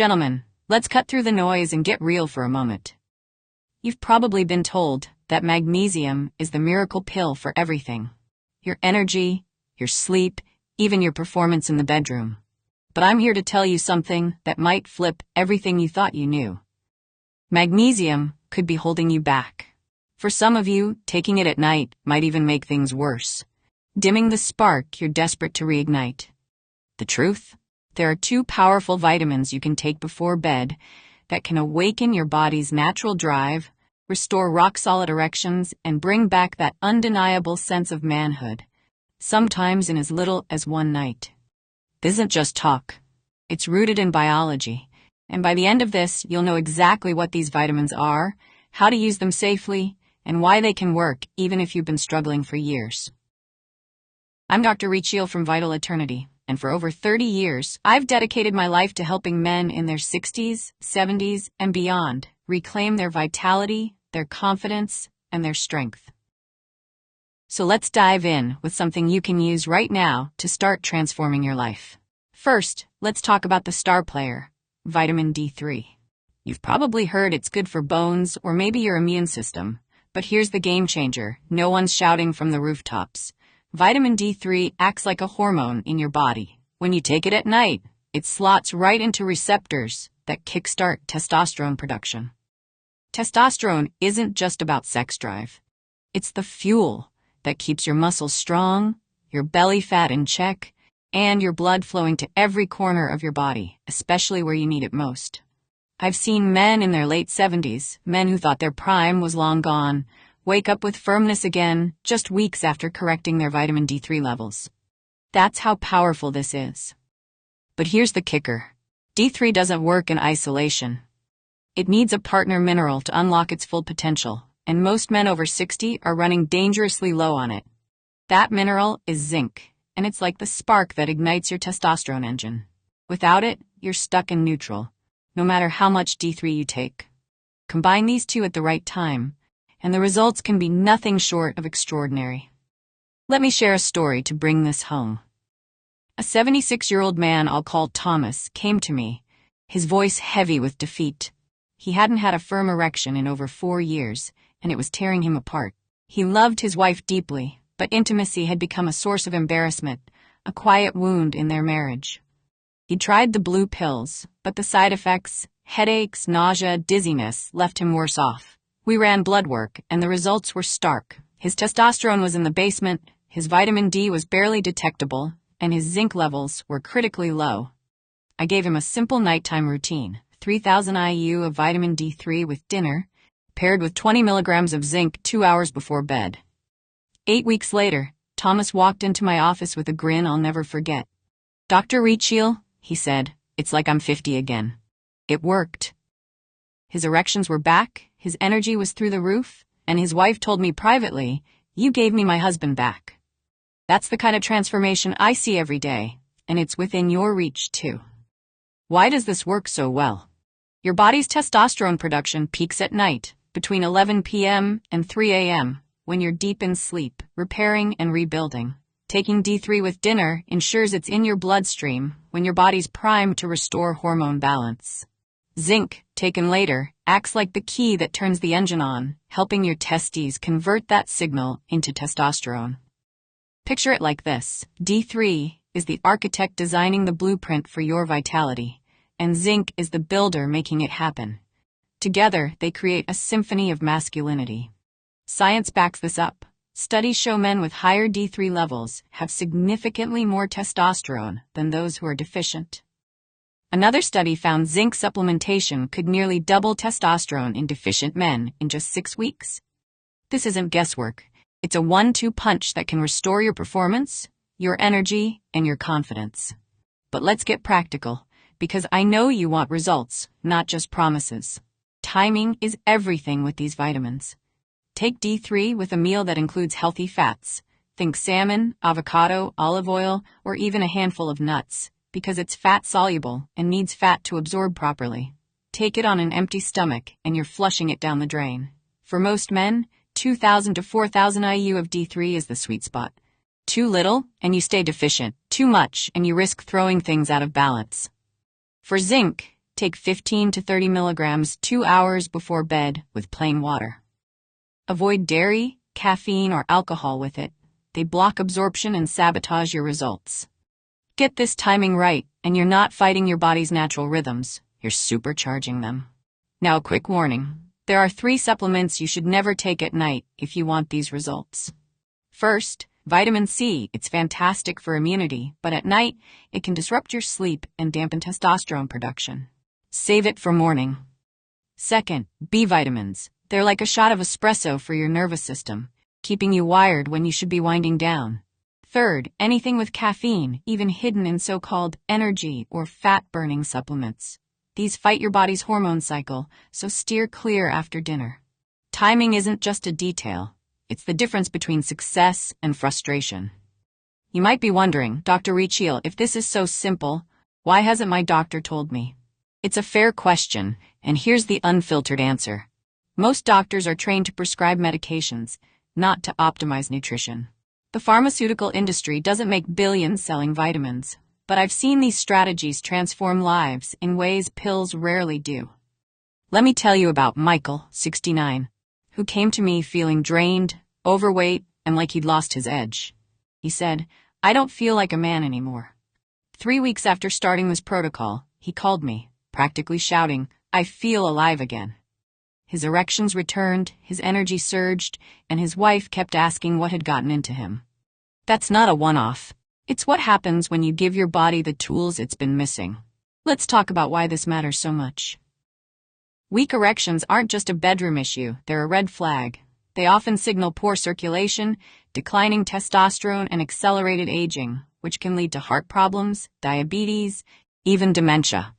Gentlemen, let's cut through the noise and get real for a moment. You've probably been told that magnesium is the miracle pill for everything. Your energy, your sleep, even your performance in the bedroom. But I'm here to tell you something that might flip everything you thought you knew. Magnesium could be holding you back. For some of you, taking it at night might even make things worse, dimming the spark you're desperate to reignite. The truth? There are 2 powerful vitamins you can take before bed that can awaken your body's natural drive, restore rock-solid erections, and bring back that undeniable sense of manhood, sometimes in as little as one night. This isn't just talk. It's rooted in biology, and by the end of this, you'll know exactly what these vitamins are, how to use them safely, and why they can work even if you've been struggling for years. I'm Dr. Recheal from Vital Eternity, and for over 30 years, I've dedicated my life to helping men in their 60s, 70s, and beyond reclaim their vitality, their confidence, and their strength. So let's dive in with something you can use right now to start transforming your life. First, let's talk about the star player, vitamin D3. You've probably heard it's good for bones or maybe your immune system, but here's the game changer. No one's shouting from the rooftops. Vitamin D3 acts like a hormone in your body. When you take it at night, it slots right into receptors that kickstart testosterone production. Testosterone isn't just about sex drive. It's the fuel that keeps your muscles strong, your belly fat in check, and your blood flowing to every corner of your body, especially where you need it most. I've seen men in their late 70s, men who thought their prime was long gone, wake up with firmness again just weeks after correcting their vitamin D3 levels. That's how powerful this is. But here's the kicker. D3 doesn't work in isolation. It needs a partner mineral to unlock its full potential, and most men over 60 are running dangerously low on it. That mineral is zinc, and it's like the spark that ignites your testosterone engine. Without it, you're stuck in neutral, no matter how much D3 you take. Combine these 2 at the right time, and the results can be nothing short of extraordinary. Let me share a story to bring this home. A 76-year-old man I'll call Thomas came to me, his voice heavy with defeat. He hadn't had a firm erection in over 4 years, and it was tearing him apart. He loved his wife deeply, but intimacy had become a source of embarrassment, a quiet wound in their marriage. He tried the blue pills, but the side effects, headaches, nausea, dizziness, left him worse off. We ran blood work, and the results were stark. His testosterone was in the basement, his vitamin D was barely detectable, and his zinc levels were critically low. I gave him a simple nighttime routine, 3,000 IU of vitamin D3 with dinner, paired with 20 milligrams of zinc 2 hours before bed. 8 weeks later, Thomas walked into my office with a grin I'll never forget. "Dr. Recheal," he said, "it's like I'm 50 again." It worked. His erections were back, his energy was through the roof, and his wife told me privately, "You gave me my husband back." That's the kind of transformation I see every day, and it's within your reach too. Why does this work so well? Your body's testosterone production peaks at night, between 11 p.m. and 3 a.m., when you're deep in sleep, repairing and rebuilding. Taking D3 with dinner ensures it's in your bloodstream when your body's primed to restore hormone balance. Zinc, taken later, acts like the key that turns the engine on, helping your testes convert that signal into testosterone. Picture it like this. D3 is the architect designing the blueprint for your vitality, and zinc is the builder making it happen. Together, they create a symphony of masculinity. Science backs this up. Studies show men with higher D3 levels have significantly more testosterone than those who are deficient. Another study found zinc supplementation could nearly double testosterone in deficient men in just 6 weeks. This isn't guesswork. It's a 1-2 punch that can restore your performance, your energy, and your confidence. But let's get practical, because I know you want results, not just promises. Timing is everything with these vitamins. Take D3 with a meal that includes healthy fats. Think salmon, avocado, olive oil, or even a handful of nuts, because it's fat-soluble and needs fat to absorb properly. Take it on an empty stomach, and you're flushing it down the drain. For most men, 2,000 to 4,000 IU of D3 is the sweet spot. Too little, and you stay deficient. Too much, and you risk throwing things out of balance. For zinc, Take 15 to 30 milligrams 2 hours before bed with plain water. Avoid dairy, caffeine, or alcohol with it. They block absorption and sabotage your results. Get this timing right, and you're not fighting your body's natural rhythms. You're supercharging them. Now, a quick warning. There are 3 supplements you should never take at night if you want these results. First, vitamin C. It's fantastic for immunity, but at night, it can disrupt your sleep and dampen testosterone production. Save it for morning. Second, B vitamins. They're like a shot of espresso for your nervous system, keeping you wired when you should be winding down. Third, anything with caffeine, even hidden in so-called energy or fat-burning supplements. These fight your body's hormone cycle, so steer clear after dinner. Timing isn't just a detail. It's the difference between success and frustration. You might be wondering, Dr. Recheal, if this is so simple, why hasn't my doctor told me? It's a fair question, and here's the unfiltered answer. Most doctors are trained to prescribe medications, not to optimize nutrition. The pharmaceutical industry doesn't make billions selling vitamins, but I've seen these strategies transform lives in ways pills rarely do. Let me tell you about Michael, 69, who came to me feeling drained, overweight, and like he'd lost his edge. He said, "I don't feel like a man anymore." 3 weeks after starting this protocol, he called me, practically shouting, "I feel alive again." His erections returned, his energy surged, and his wife kept asking what had gotten into him. That's not a one-off. It's what happens when you give your body the tools it's been missing. Let's talk about why this matters so much. Weak erections aren't just a bedroom issue, they're a red flag. They often signal poor circulation, declining testosterone, and accelerated aging, which can lead to heart problems, diabetes, even dementia.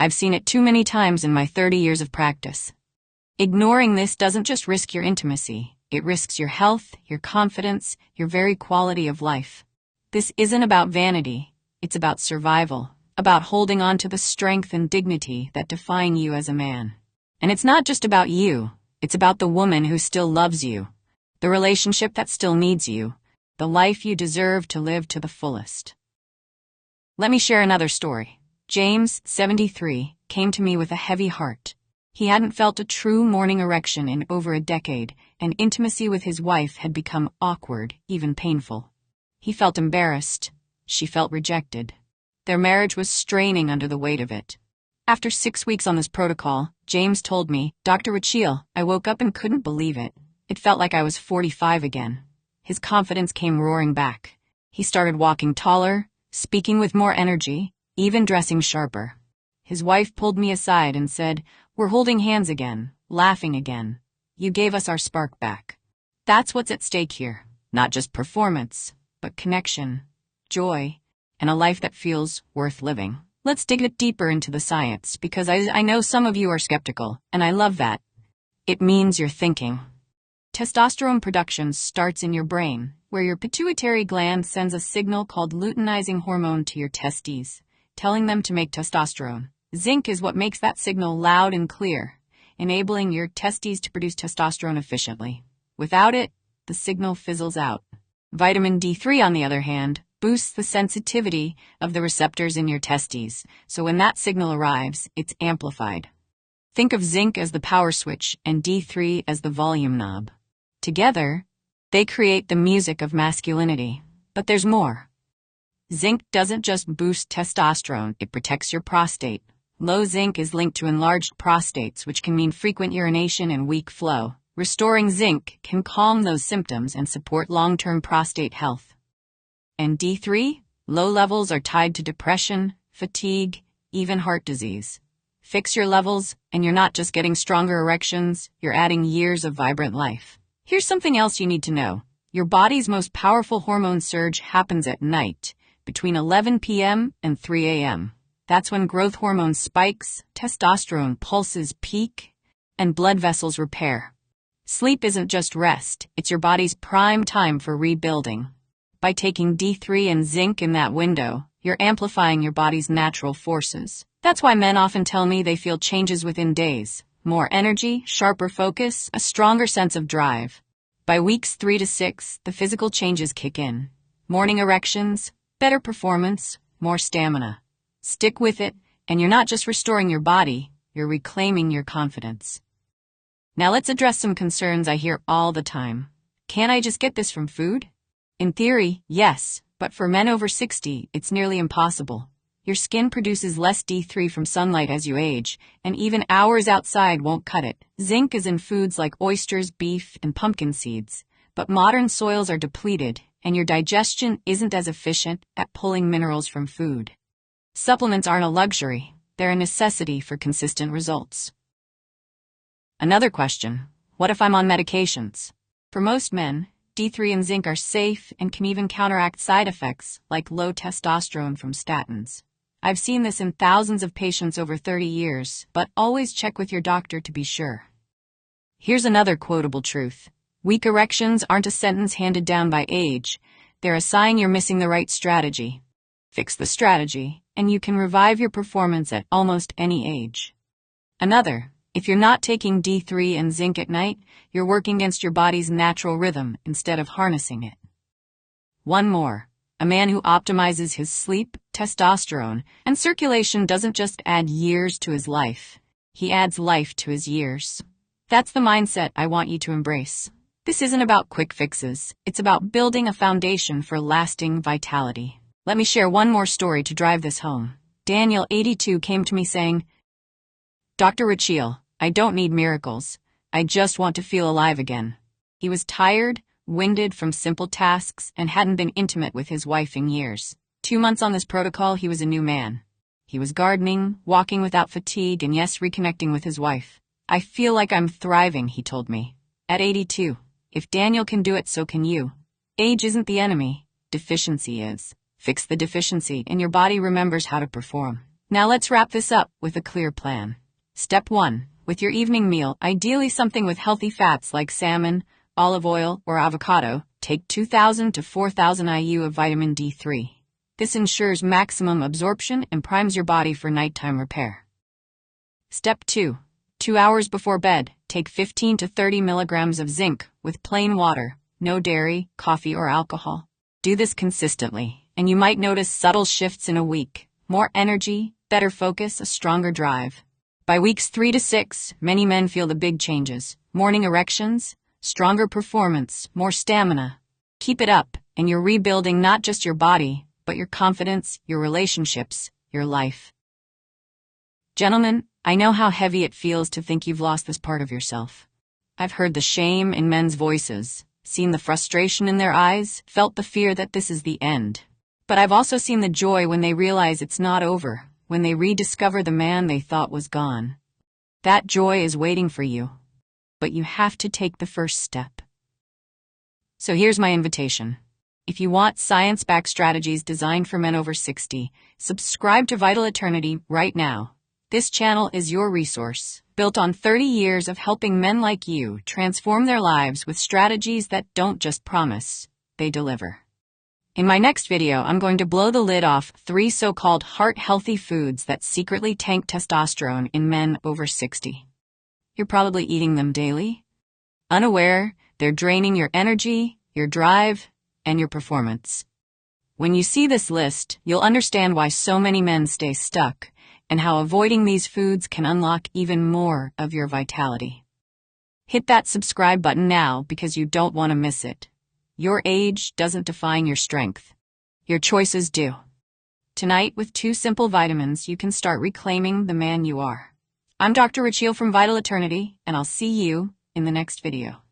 I've seen it too many times in my 30 years of practice. Ignoring this doesn't just risk your intimacy, it risks your health, your confidence, your very quality of life. This isn't about vanity, it's about survival, about holding on to the strength and dignity that define you as a man. And it's not just about you, it's about the woman who still loves you, the relationship that still needs you, the life you deserve to live to the fullest. Let me share another story. James, 73, came to me with a heavy heart. He hadn't felt a true morning erection in over a decade, and intimacy with his wife had become awkward, even painful. He felt embarrassed. She felt rejected. Their marriage was straining under the weight of it. After 6 weeks on this protocol, James told me, "Dr. Recheal, I woke up and couldn't believe it. It felt like I was 45 again." His confidence came roaring back. He started walking taller, speaking with more energy, even dressing sharper. His wife pulled me aside and said, "We're holding hands again, laughing again. You gave us our spark back." That's what's at stake here. Not just performance, but connection, joy, and a life that feels worth living. Let's dig it deeper into the science, because I know some of you are skeptical, and I love that. It means you're thinking. Testosterone production starts in your brain, where your pituitary gland sends a signal called luteinizing hormone to your testes, telling them to make testosterone. Zinc is what makes that signal loud and clear, enabling your testes to produce testosterone efficiently. Without it, the signal fizzles out. Vitamin D3, on the other hand, boosts the sensitivity of the receptors in your testes, so when that signal arrives, it's amplified. Think of zinc as the power switch and D3 as the volume knob. Together, they create the music of masculinity. But there's more. Zinc doesn't just boost testosterone, it protects your prostate. Low zinc is linked to enlarged prostates, which can mean frequent urination and weak flow. Restoring zinc can calm those symptoms and support long-term prostate health. And D3? Low levels are tied to depression, fatigue, even heart disease. Fix your levels, and you're not just getting stronger erections, you're adding years of vibrant life. Here's something else you need to know. Your body's most powerful hormone surge happens at night, between 11 p.m. and 3 a.m. That's when growth hormone spikes, testosterone pulses peak, and blood vessels repair. Sleep isn't just rest, it's your body's prime time for rebuilding. By taking D3 and zinc in that window, you're amplifying your body's natural forces. That's why men often tell me they feel changes within days. More energy, sharper focus, a stronger sense of drive. By weeks 3 to 6, the physical changes kick in. Morning erections, better performance, more stamina. Stick with it, And you're not just restoring your body, you're reclaiming your confidence. Now let's address some concerns I hear all the time. Can't I just get this from food? In theory, yes, but for men over 60, it's nearly impossible. Your skin produces less D3 from sunlight as you age, and even hours outside won't cut it. Zinc is in foods like oysters, beef, and pumpkin seeds, but modern soils are depleted, and your digestion isn't as efficient at pulling minerals from food. Supplements aren't a luxury, they're a necessity for consistent results. Another question, what if I'm on medications? For most men, D3 and zinc are safe and can even counteract side effects like low testosterone from statins. I've seen this in thousands of patients over 30 years, but always check with your doctor to be sure. Here's another quotable truth. Weak erections aren't a sentence handed down by age. They're a sign you're missing the right strategy. Fix the strategy, and you can revive your performance at almost any age. Another, if you're not taking D3 and zinc at night, you're working against your body's natural rhythm instead of harnessing it. One more. A man who optimizes his sleep, testosterone, and circulation doesn't just add years to his life. He adds life to his years. That's the mindset I want you to embrace. This isn't about quick fixes. It's about building a foundation for lasting vitality. Let me share one more story to drive this home. Daniel, 82, came to me saying, "Dr. Recheal, I don't need miracles. I just want to feel alive again." He was tired, winded from simple tasks, and hadn't been intimate with his wife in years. 2 months on this protocol, he was a new man. He was gardening, walking without fatigue, and yes, reconnecting with his wife. "I feel like I'm thriving," he told me. At 82, if Daniel can do it, so can you. Age isn't the enemy, deficiency is. Fix the deficiency, and your body remembers how to perform. Now let's wrap this up with a clear plan. Step 1. With your evening meal, ideally something with healthy fats like salmon, olive oil, or avocado, take 2,000 to 4,000 IU of vitamin D3. This ensures maximum absorption and primes your body for nighttime repair. Step 2. 2 hours before bed, take 15 to 30 milligrams of zinc with plain water, no dairy, coffee, or alcohol. Do this consistently, and you might notice subtle shifts in a week. More energy, better focus, a stronger drive. By weeks 3 to 6, many men feel the big changes. Morning erections, stronger performance, more stamina. Keep it up, and you're rebuilding not just your body, but your confidence, your relationships, your life. Gentlemen, I know how heavy it feels to think you've lost this part of yourself. I've heard the shame in men's voices, seen the frustration in their eyes, felt the fear that this is the end. But I've also seen the joy when they realize it's not over, when they rediscover the man they thought was gone. That joy is waiting for you. But you have to take the first step. So here's my invitation. If you want science-backed strategies designed for men over 60, subscribe to Vital Eternity right now. This channel is your resource, built on 30 years of helping men like you transform their lives with strategies that don't just promise, they deliver. In my next video, I'm going to blow the lid off 3 so-called heart-healthy foods that secretly tank testosterone in men over 60. You're probably eating them daily. Unaware, they're draining your energy, your drive, and your performance. When you see this list, you'll understand why so many men stay stuck and how avoiding these foods can unlock even more of your vitality. Hit that subscribe button now because you don't want to miss it. Your age doesn't define your strength. Your choices do. Tonight, with 2 simple vitamins, you can start reclaiming the man you are. I'm Dr. Recheal from Vital Eternity, and I'll see you in the next video.